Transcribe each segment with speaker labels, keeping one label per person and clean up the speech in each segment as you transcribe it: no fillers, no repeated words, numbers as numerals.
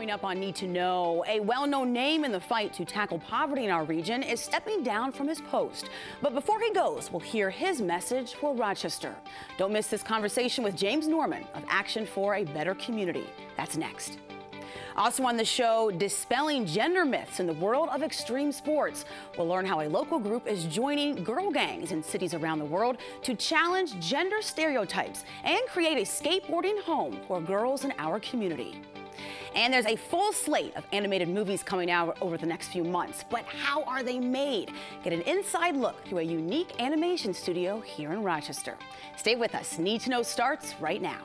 Speaker 1: Coming up on Need to Know, a well-known name in the fight to tackle poverty in our region is stepping down from his post. But before he goes, we'll hear his message for Rochester. Don't miss this conversation with James Norman of Action for a Better Community. That's next. Also on the show, dispelling gender myths in the world of extreme sports. We'll learn how a local group is joining girl gangs in cities around the world to challenge gender stereotypes and create a skateboarding home for girls in our community. And there's a full slate of animated movies coming out over the next few months. But how are they made? Get an inside look to a unique animation studio here in Rochester. Stay with us. Need to Know starts right now.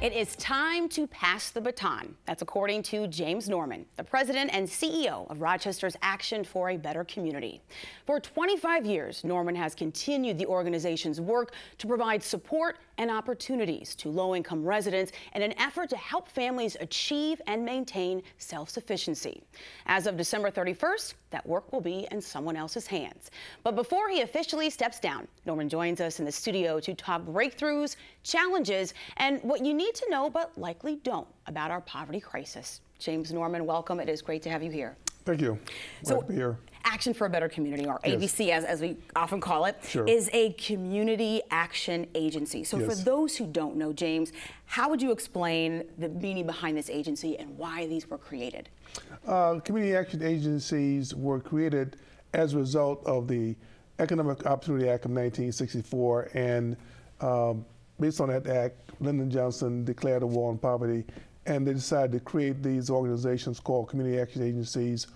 Speaker 1: It is time to pass the baton. That's according to James Norman, the president and CEO of Rochester's Action for a Better Community. For 25 years, Norman has continued the organization's work to provide support and opportunities to low-income residents in an effort to help families achieve and maintain self-sufficiency. As of December 31st, that work will be in someone else's hands. But before he officially steps down, Norman joins us in the studio to talk breakthroughs, challenges, and what you need to know but likely don't about our poverty crisis. James Norman, welcome. It is great to have you here.
Speaker 2: Thank you. Glad to be here.
Speaker 1: Action for a Better Community, or ABC as we often call it, is a community action agency. So for those who don't know, James, how would you explain the meaning behind this agency and why these were created?
Speaker 2: Community action agencies were created as a result of the Economic Opportunity Act of 1964, and based on that act, Lyndon Johnson declared a war on poverty, and they decided to create these organizations called community action agencies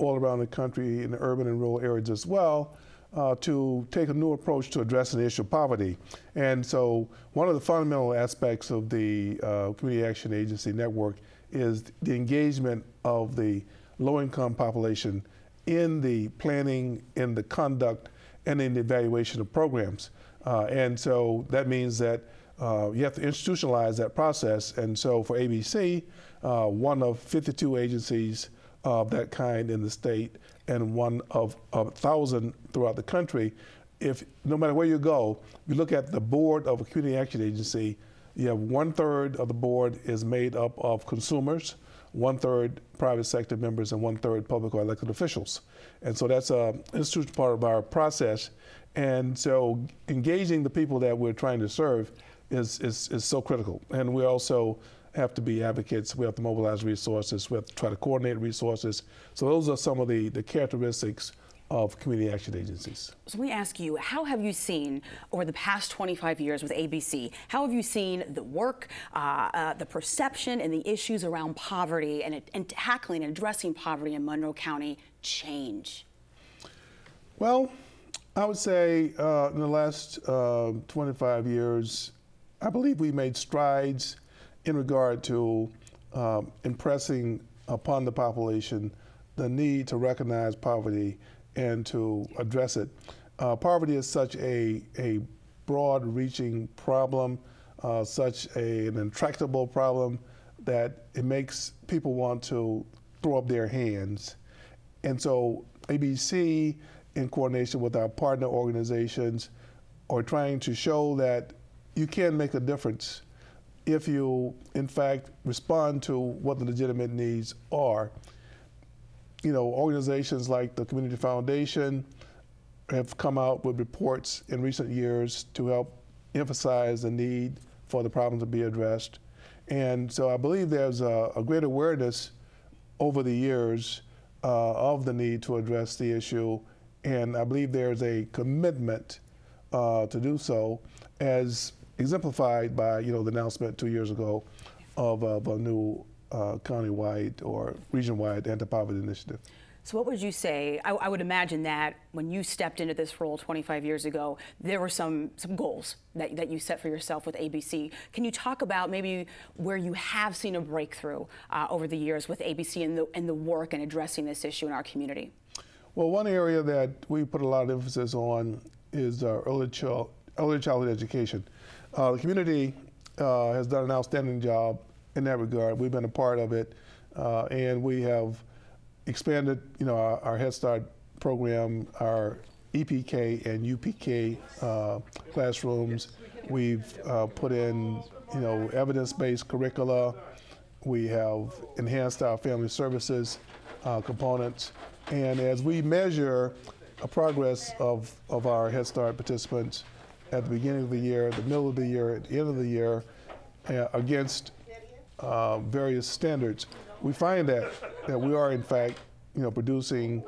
Speaker 2: all around the country in the urban and rural areas as well, to take a new approach to addressing the issue of poverty. And so one of the fundamental aspects of the Community Action Agency network is the engagement of the low-income population in the planning, in the conduct, and in the evaluation of programs. And so that means that you have to institutionalize that process. And so for ABC, one of 52 agencies of that kind in the state and one of 1,000 throughout the country, if no matter where you go, you look at the board of a community action agency, you have 1/3 of the board is made up of consumers, 1/3 private sector members, and 1/3 public or elected officials. And so that's an institutional part of our process. And so engaging the people that we're trying to serve is so critical. And we also have to be advocates. We have to mobilize resources. We have to try to coordinate resources. So those are some of the characteristics of community action agencies.
Speaker 1: So let me ask you, how have you seen over the past 25 years with ABC, how have you seen the work, the perception and the issues around poverty and tackling and addressing poverty in Monroe County change?
Speaker 2: Well, I would say in the last 25 years, I believe we made strides in regard to impressing upon the population the need to recognize poverty and to address it. Poverty is such a broad-reaching problem, such an intractable problem that it makes people want to throw up their hands. And so ABC, in coordination with our partner organizations, are trying to show that you can make a difference if you, in fact, respond to what the legitimate needs are. You know, organizations like the Community Foundation have come out with reports in recent years to help emphasize the need for the problem to be addressed. And so I believe there's a great awareness over the years of the need to address the issue, and I believe there's a commitment to do so, as exemplified by, you know, the announcement 2 years ago of a new county-wide or region-wide anti-poverty initiative.
Speaker 1: So what would you say? I would imagine that when you stepped into this role 25 years ago, there were some goals that you set for yourself with ABC. Can you talk about maybe where you have seen a breakthrough over the years with ABC and the work in addressing this issue in our community?
Speaker 2: Well, one area that we put a lot of emphasis on is early childhood education. The community has done an outstanding job in that regard. We've been a part of it, and we have expanded, our Head Start program, our EPK and UPK classrooms. We've put in, evidence-based curricula. We have enhanced our family services components. And as we measure a progress of our Head Start participants at the beginning of the year, the middle of the year, at the end of the year, against various standards, we find that we are, in fact, producing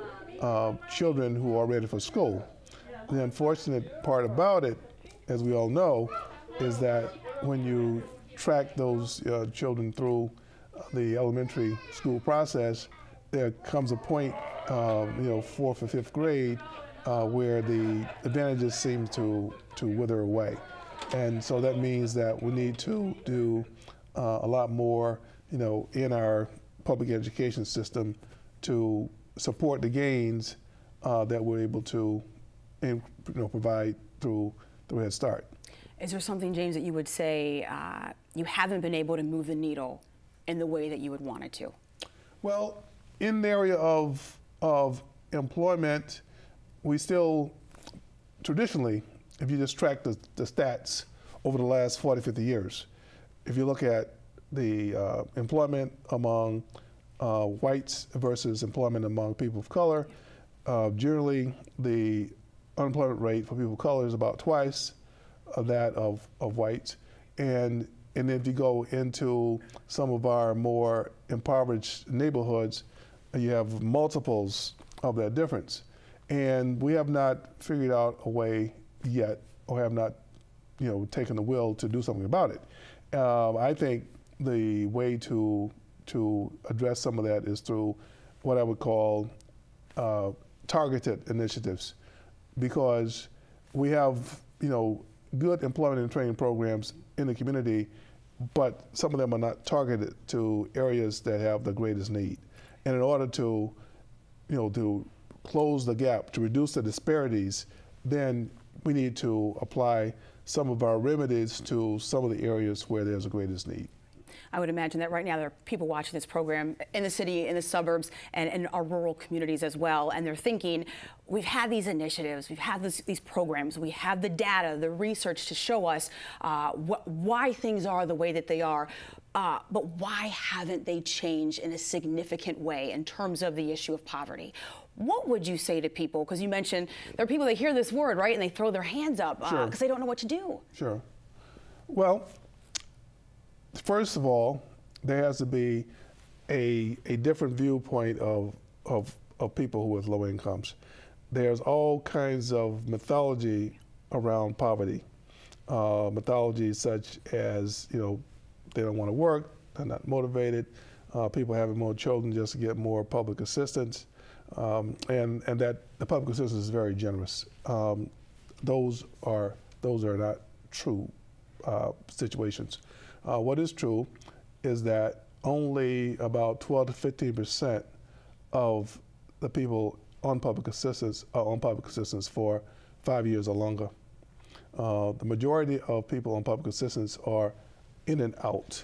Speaker 2: children who are ready for school. The unfortunate part about it, as we all know, is that when you track those children through the elementary school process, there comes a point, fourth or fifth grade, where the advantages seem to wither away. And so that means that we need to do a lot more, in our public education system to support the gains that we're able to provide through Head Start.
Speaker 1: Is there something, James, that you would say you haven't been able to move the needle in the way that you would want it to?
Speaker 2: Well, in the area of employment, we still, traditionally, if you just track the stats over the last 40, 50 years, if you look at the employment among whites versus employment among people of color, generally the unemployment rate for people of color is about twice that of whites. And if you go into some of our more impoverished neighborhoods, you have multiples of that difference. And we have not figured out a way yet, or have not, taken the will to do something about it. I think the way to address some of that is through what I would call targeted initiatives, because we have, good employment and training programs in the community, but some of them are not targeted to areas that have the greatest need. And in order to, to close the gap, to reduce the disparities, then we need to apply some of our remedies to some of the areas where there's the greatest need.
Speaker 1: I would imagine that right now there are people watching this program in the city, in the suburbs, and in our rural communities as well, and they're thinking, we've had these initiatives, we've had these programs, we have the data, the research to show us why things are the way that they are, but why haven't they changed in a significant way in terms of the issue of poverty? What would you say to people? Because you mentioned there are people that hear this word, right, and they throw their hands up because they don't know what to do.
Speaker 2: Sure. Well, first of all, there has to be a different viewpoint of people who have low incomes. There's all kinds of mythology around poverty. Mythology such as, they don't want to work, they're not motivated, people having more children just to get more public assistance, and that the public assistance is very generous. Those are not true situations. What is true is that only about 12 to 15% of the people on public assistance are on public assistance for 5 years or longer. The majority of people on public assistance are in and out.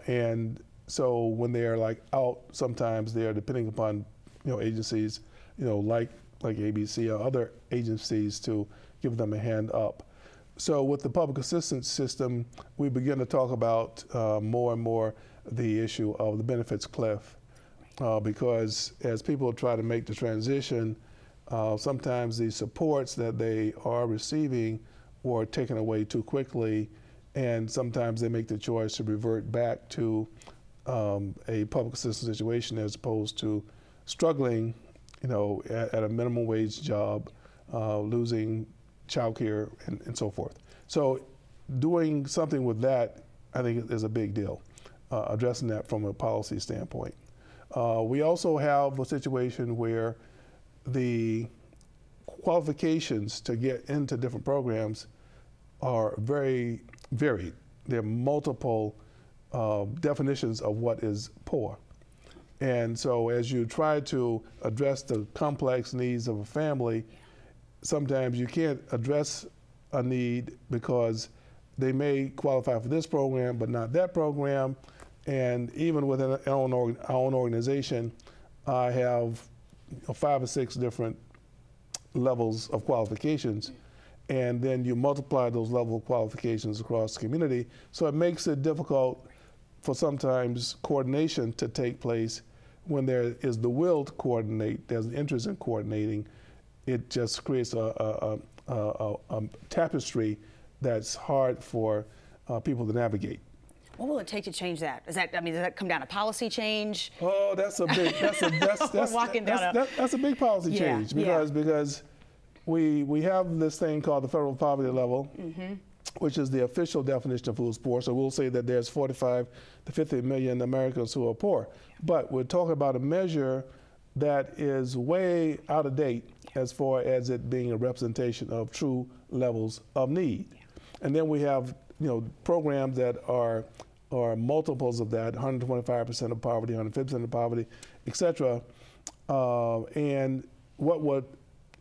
Speaker 2: And so when they're out, sometimes they're depending upon agencies, like ABC or other agencies to give them a hand up. So with the public assistance system, we begin to talk about more and more the issue of the benefits cliff, because as people try to make the transition, sometimes the supports that they are receiving were taken away too quickly, and sometimes they make the choice to revert back to a public assistance situation as opposed to struggling, at a minimum wage job, losing childcare and so forth. So doing something with that, I think, is a big deal, addressing that from a policy standpoint. We also have a situation where the qualifications to get into different programs are very varied. There are multiple definitions of what is poor. And so as you try to address the complex needs of a family, sometimes you can't address a need because they may qualify for this program but not that program. And even within our own organization, I have 5 or 6 different levels of qualifications, and then you multiply those level of qualifications across the community. So it makes it difficult for sometimes coordination to take place. When there is the will to coordinate, there's an interest in coordinating, it just creates a tapestry that's hard for people to navigate.
Speaker 1: What will it take to change that? Does that come down to policy change?
Speaker 2: Oh, that's a big that's a big policy change because we have this thing called the federal poverty level, which is the official definition of who's poor. So we'll say that there's 45 to 50 million Americans who are poor, but we're talking about a measure that is way out of date as far as it being a representation of true levels of need. And then we have programs that are multiples of that, 125% of poverty, 150% of poverty, et cetera. And what would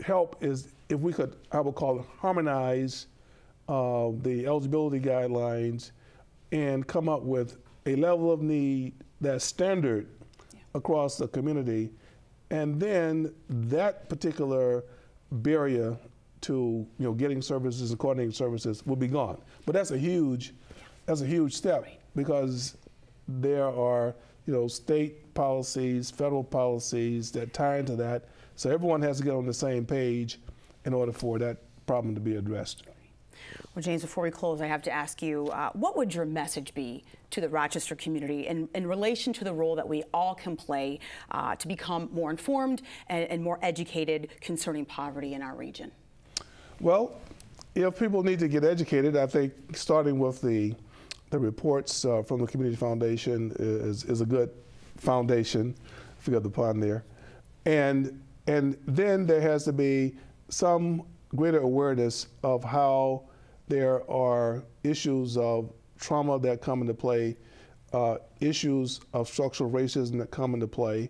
Speaker 2: help is if we could, I would call it, harmonize the eligibility guidelines and come up with a level of need that's standard across the community. And then that particular barrier to getting services and coordinating services will be gone. But that's a huge step because there are state policies, federal policies that tie into that. So everyone has to get on the same page in order for that problem to be addressed.
Speaker 1: Well, James, before we close, I have to ask you, what would your message be to the Rochester community in relation to the role that we all can play to become more informed and more educated concerning poverty in our region?
Speaker 2: Well, if people need to get educated, I think starting with the reports from the Community Foundation is a good foundation, forget the pun there. And then there has to be some greater awareness of how there are issues of trauma that come into play, issues of structural racism that come into play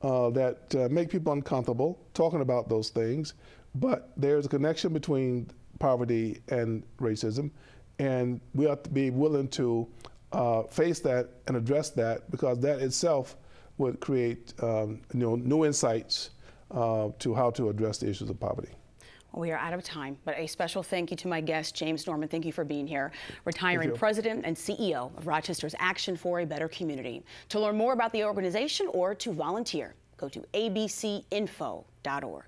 Speaker 2: that make people uncomfortable talking about those things. But there's a connection between poverty and racism, and we have to be willing to face that and address that, because that itself would create new insights to how to address the issues of poverty.
Speaker 1: Well, we are out of time, but a special thank you to my guest, James Norman. Thank you for being here. Retiring President and CEO of Rochester's Action for a Better Community. To learn more about the organization or to volunteer, go to abcinfo.org.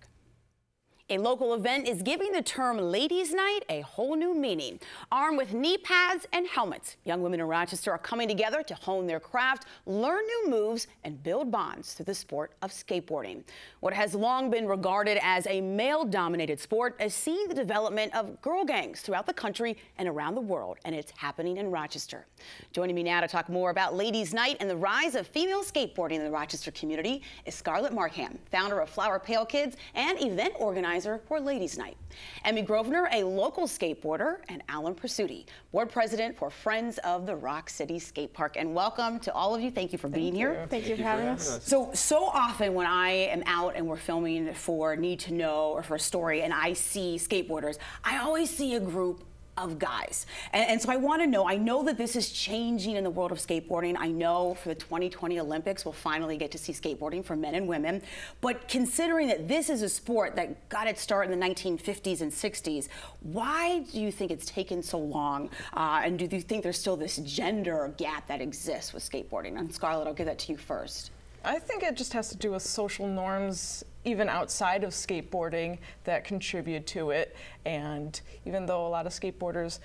Speaker 1: A local event is giving the term Ladies' Night a whole new meaning. Armed with knee pads and helmets, young women in Rochester are coming together to hone their craft, learn new moves, and build bonds through the sport of skateboarding. What has long been regarded as a male-dominated sport has seen the development of girl gangs throughout the country and around the world, and it's happening in Rochester. Joining me now to talk more about Ladies' Night and the rise of female skateboarding in the Rochester community is Scarlett Markham, founder of Flower Pale Kids and event organizer for Ladies' Night. Emmy Grosvenor, a local skateboarder, and Alan Pursuti, board president for Friends of the Rock City Skate Park. And welcome to all of you. Thank you for being here.
Speaker 3: Thank you for having us.
Speaker 1: So often when I am out and we're filming for Need to Know or for a story and I see skateboarders, I always see a group of guys. And so I want to know, I know that this is changing in the world of skateboarding. I know for the 2020 Olympics, we'll finally get to see skateboarding for men and women. But considering that this is a sport that got its start in the 1950s and 60s, why do you think it's taken so long? And do you think there's still this gender gap that exists with skateboarding? And Scarlett, I'll give that to you first.
Speaker 3: I think it just has to do with social norms, even outside of skateboarding, that contribute to it. And even though a lot of skateboarders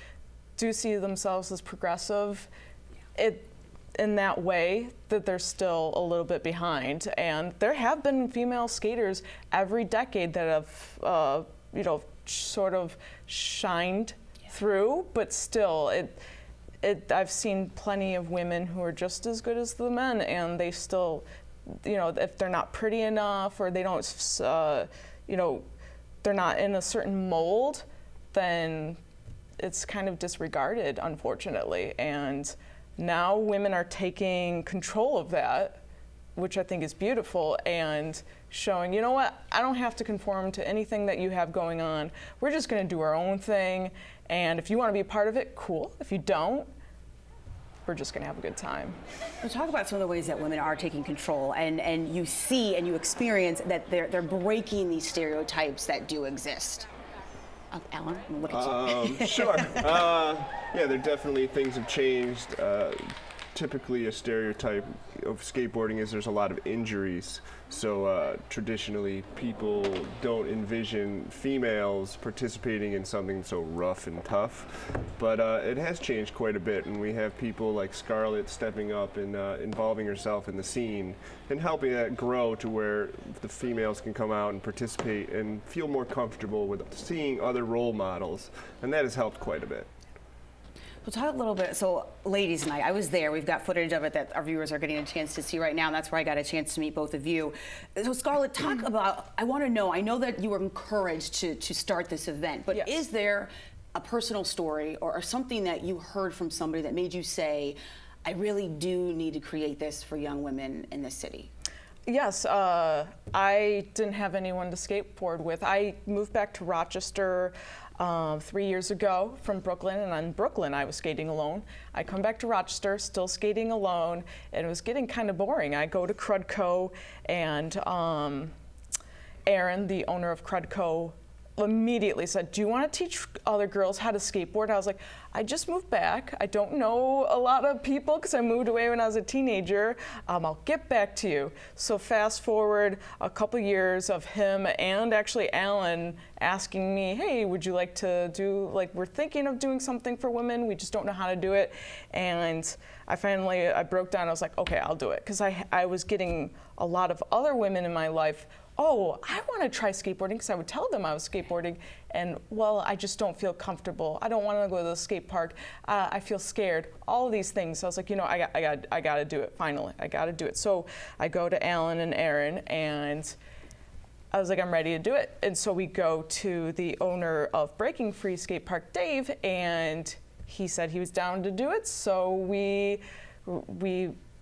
Speaker 3: do see themselves as progressive, in that way that they're still a little bit behind. And there have been female skaters every decade that have, sort of shined through, but still, I've seen plenty of women who are just as good as the men, and they still you know, if they're not pretty enough or they don't, you know, they're not in a certain mold, then it's kind of disregarded, unfortunately. And now women are taking control of that, which I think is beautiful, and showing, you know what, I don't have to conform to anything that you have going on. We're just going to do our own thing, and if you want to be a part of it, cool. If you don't, we're just going to have a good time.
Speaker 1: We'll talk about some of the ways that women are taking control, and you see and you experience that they're breaking these stereotypes that do exist. Alan, I'm looking at you.
Speaker 4: Sure. Yeah, there definitely things have changed. Typically, a stereotype of skateboarding is there's a lot of injuries. So traditionally, people don't envision females participating in something so rough and tough. But it has changed quite a bit, and we have people like Scarlett stepping up and involving herself in the scene and helping that grow to where the females can come out and participate and feel more comfortable with seeing other role models, and that has helped quite a bit.
Speaker 1: We'll talk a little bit. So, ladies' night, I was there. We've got footage of it that our viewers are getting a chance to see right now, and that's where I got a chance to meet both of you. So, Scarlett, talk about, I want to know, I know that you were encouraged to start this event, but
Speaker 3: yes.
Speaker 1: Is there a personal story or something that you heard from somebody that made you say, I really do need to create this for young women in this city?
Speaker 3: Yes, I didn't have anyone to skateboard with. I moved back to Rochester 3 years ago from Brooklyn, and in Brooklyn I was skating alone. I come back to Rochester, still skating alone, and it was getting kind of boring. I go to Crudco, and Erin, the owner of Crudco, immediately said, do you want to teach other girls how to skateboard? I was like, I just moved back. I don't know a lot of people because I moved away when I was a teenager. I'll get back to you. So fast forward a couple years of him and actually Alan asking me, hey, would you like to do, like, we're thinking of doing something for women. We just don't know how to do it. And I broke down. I was like, okay, I'll do it. Because I was getting a lot of other women in my life, oh, I want to try skateboarding, because I would tell them I was skateboarding, and, well, I just don't feel comfortable. I don't want to go to the skate park. I feel scared. All of these things. So I was like, you know, I got to do it. Finally, I got to do it. So I go to Alan and Erin, and I was like, I'm ready to do it. And so we go to the owner of Breaking Free Skate Park, Dave, and he said he was down to do it. So we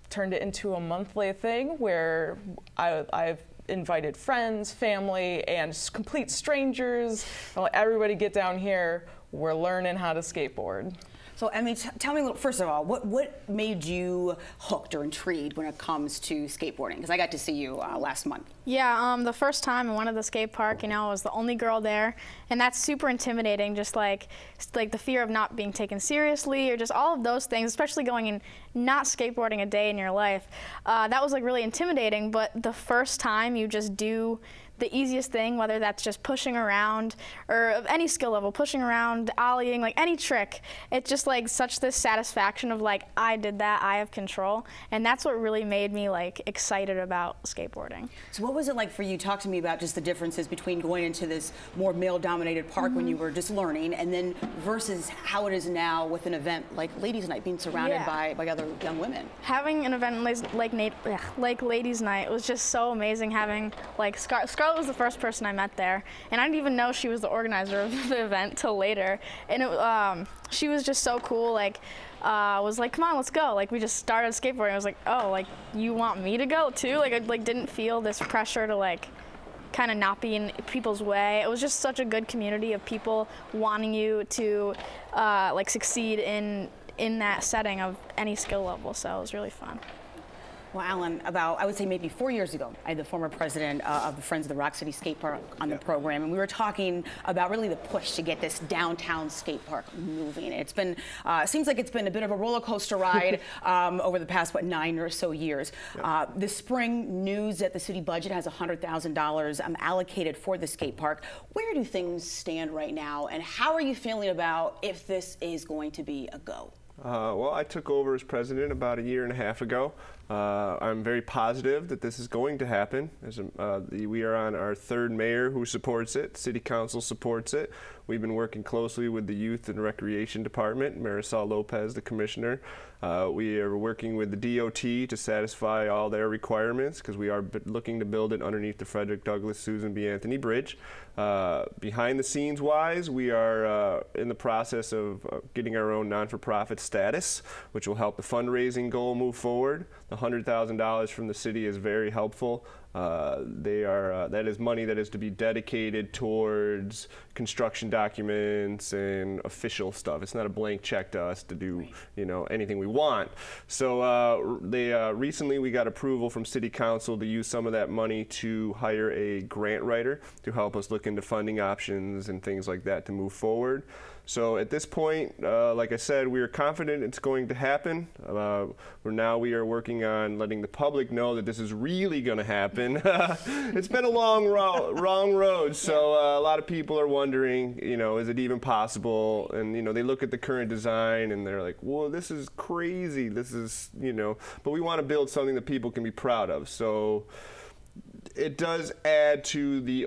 Speaker 3: turned it into a monthly thing where I've invited friends, family, and complete strangers. I'll let everybody get down here. We're learning how to skateboard.
Speaker 1: So, I mean, tell me a little, first of all, what made you hooked or intrigued when it comes to skateboarding? Because I got to see you last month.
Speaker 5: Yeah, the first time I went to the skate park, you know, I was the only girl there, and that's super intimidating, just like the fear of not being taken seriously, or just all of those things, especially going and not skateboarding a day in your life. That was like really intimidating, but the first time you just do the easiest thing, whether that's just pushing around or of any skill level, pushing around, ollieing, like any trick, it's just like such this satisfaction of like, I did that, I have control, and that's what really made me like excited about skateboarding.
Speaker 1: So what was it like for you? Talk to me about just the differences between going into this more male-dominated park when you were just learning, and then versus how it is now with an event like Ladies' Night, being surrounded by other young women.
Speaker 5: Having an event like Ladies' Night was just so amazing. Having like Scarlett was the first person I met there, and I didn't even know she was the organizer of the event till later. And she was just so cool. Like, was like, come on, let's go. Like, we just started skateboarding. I was like, oh, like, you want me to go too? Like, I didn't feel this pressure to like kind of not be in people's way. It was just such a good community of people wanting you to like succeed in that setting of any skill level. So it was really fun.
Speaker 1: Well, Alan, about, I would say maybe 4 years ago, I had the former president of the Friends of the Rock City Skate Park on the program, and we were talking about really the push to get this downtown skate park moving. It's been, seems like it's been a bit of a roller coaster ride over the past, 9 or so years. This spring, news that the city budget has $100,000 allocated for the skate park. Where do things stand right now, and how are you feeling about if this is going to be a go?
Speaker 4: Well, I took over as president about 1.5 years ago. I'm very positive that this is going to happen. We are on our third mayor who supports it. City Council supports it. We've been working closely with the Youth and Recreation Department, Marisol Lopez, the commissioner. We are working with the DOT to satisfy all their requirements because we are looking to build it underneath the Frederick Douglass Susan B. Anthony Bridge. Behind the scenes wise, we are in the process of getting our own non-for-profit status, which will help the fundraising goal move forward. The $100,000 from the city is very helpful. That is money that is to be dedicated towards construction documents and official stuff. It's not a blank check to us to do, you know, anything we want. So recently we got approval from City Council to use some of that money to hire a grant writer to help us look into funding options and things like that to move forward. So at this point, like I said, we are confident it's going to happen. We are working on letting the public know that this is really going to happen. It's been a long road, so a lot of people are wondering, you know, is it even possible? And, you know, they look at the current design and they're like, well, this is crazy. This is, you know, but we want to build something that people can be proud of. So it does add to the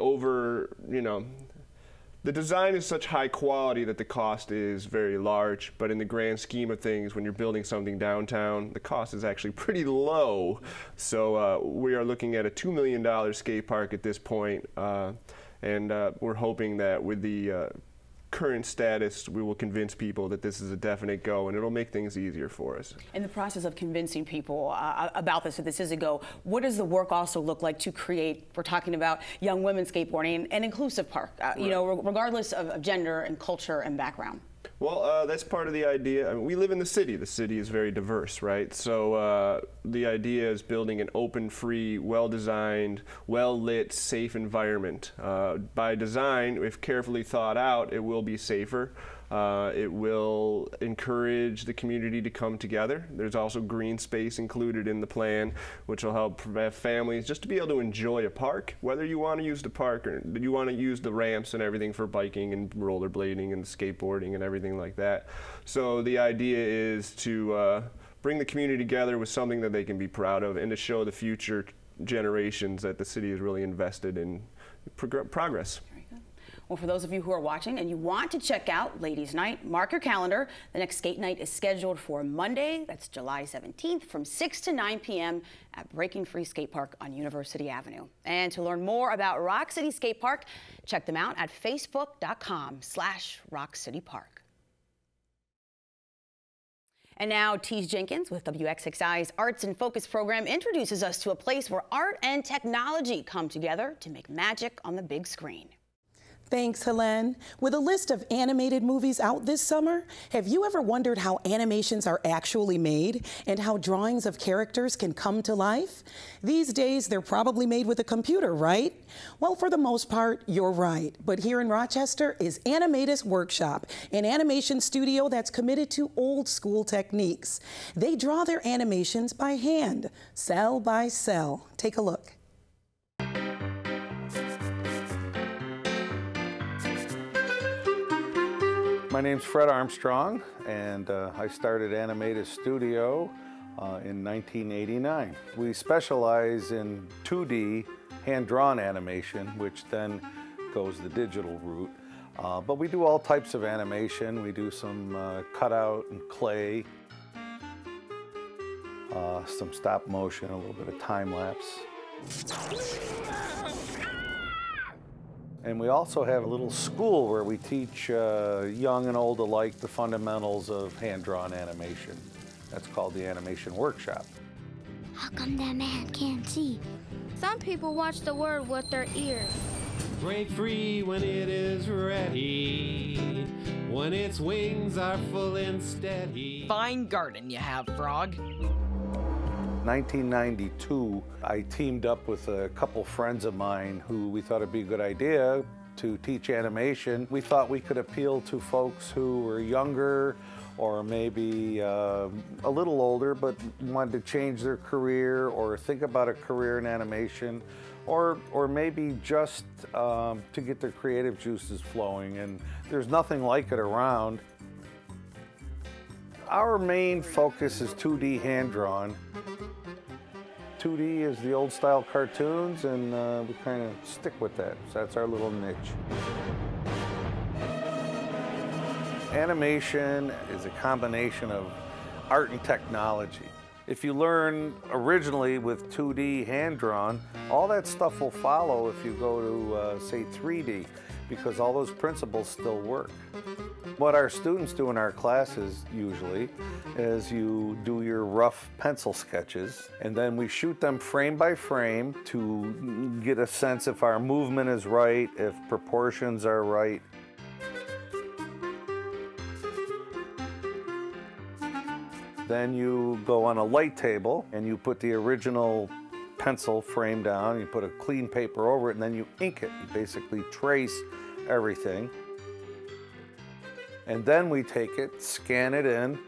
Speaker 4: the design is such high quality that the cost is very large, but in the grand scheme of things, when you're building something downtown, the cost is actually pretty low. So we are looking at a $2 million skate park at this point, and we're hoping that with the current status, we will convince people that this is a definite go, and it'll make things easier for us. In
Speaker 1: the process of convincing people about this, if this is a go, what does the work also look like to create, we're talking about young women skateboarding, an inclusive park, you know, regardless of gender and culture and background?
Speaker 4: Well, that's part of the idea. I mean, we live in the city. The city is very diverse, right? So the idea is building an open, free, well-designed, well-lit, safe environment. By design, if carefully thought out, it will be safer. It will encourage the community to come together. There's also green space included in the plan, which will help families just to be able to enjoy a park, whether you want to use the park or you want to use the ramps and everything for biking and rollerblading and skateboarding and everything like that. So the idea is to bring the community together with something that they can be proud of and to show the future generations that the city is really invested in progress.
Speaker 1: Well, for those of you who are watching and you want to check out Ladies Night, mark your calendar. The next skate night is scheduled for Monday, that's July 17th, from 6 to 9 p.m. at Breaking Free Skate Park on University Avenue. And to learn more about Rock City Skate Park, check them out at facebook.com/RockCityPark. And now Tease Jenkins with WXXI's Arts in Focus program introduces us to a place where art and technology come together to make magic on the big screen.
Speaker 6: Thanks, Helene. With a list of animated movies out this summer, have you ever wondered how animations are actually made and how drawings of characters can come to life? These days, they're probably made with a computer, right? Well, for the most part, you're right. But here in Rochester is Animatus Workshop, an animation studio that's committed to old school techniques. They draw their animations by hand, cell by cell. Take a look.
Speaker 7: My name's Fred Armstrong, and I started Animatus Studio in 1989. We specialize in 2D hand-drawn animation, which then goes the digital route. But we do all types of animation. We do some cutout and clay, some stop motion, a little bit of time-lapse. And we also have a little school where we teach young and old alike the fundamentals of hand-drawn animation. That's called the Animation Workshop.
Speaker 8: How come that man can't see? Some people watch the world with their ears.
Speaker 9: Break free when it is ready, when its wings are full and steady.
Speaker 10: Fine garden you have, Frog.
Speaker 7: 1992, I teamed up with a couple friends of mine who we thought it'd be a good idea to teach animation. We thought we could appeal to folks who were younger or maybe a little older but wanted to change their career or think about a career in animation or maybe just to get their creative juices flowing, and there's nothing like it around. Our main focus is 2D hand-drawn. 2D is the old style cartoons, and we kind of stick with that. So that's our little niche. Animation is a combination of art and technology. If you learn originally with 2D hand-drawn, all that stuff will follow if you go to, say, 3D, because all those principles still work. What our students do in our classes usually is you do your rough pencil sketches, and then we shoot them frame by frame to get a sense if our movement is right, if proportions are right. Then you go on a light table and you put the original pencil frame down, you put a clean paper over it, and then you ink it. You basically trace everything. And then we take it, scan it in.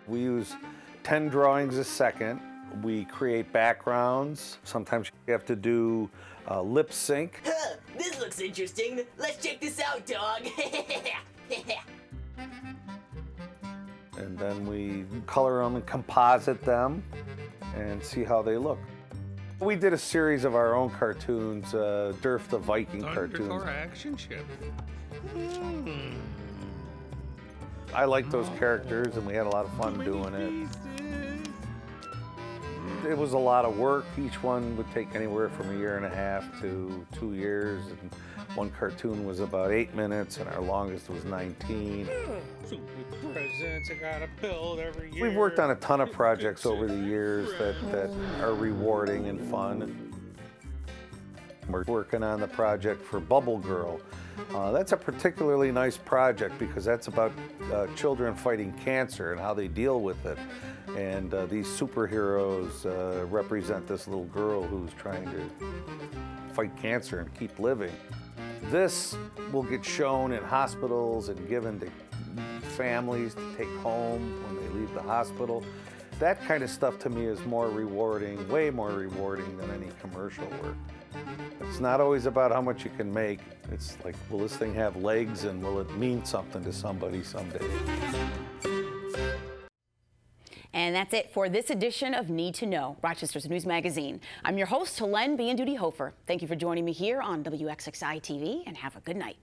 Speaker 7: We use 10 drawings a second. We create backgrounds. Sometimes you have to do lip sync.
Speaker 11: Huh, this looks interesting. Let's check this out, dog.
Speaker 7: And then we color them and composite them and see how they look. We did a series of our own cartoons, Durf the Viking cartoons.
Speaker 9: Thundercore action ship.
Speaker 7: I liked those characters and we had a lot of fun doing it. It was a lot of work. Each one would take anywhere from 1.5 years to 2 years. And one cartoon was about 8 minutes and our longest was 19.
Speaker 9: Super presents I gotta build every year.
Speaker 7: We've worked on a ton of projects over the years that are rewarding and fun. We're working on the project for Bubble Girl. That's a particularly nice project because that's about children fighting cancer and how they deal with it. And these superheroes represent this little girl who's trying to fight cancer and keep living. This will get shown in hospitals and given to families to take home when they leave the hospital. That kind of stuff to me is more rewarding, way more rewarding than any commercial work. It's not always about how much you can make. It's like, will this thing have legs and will it mean something to somebody someday?
Speaker 1: And that's it for this edition of Need to Know, Rochester's News Magazine. I'm your host, Helene Bianduti Hofer. Thank you for joining me here on WXXI TV, and have a good night.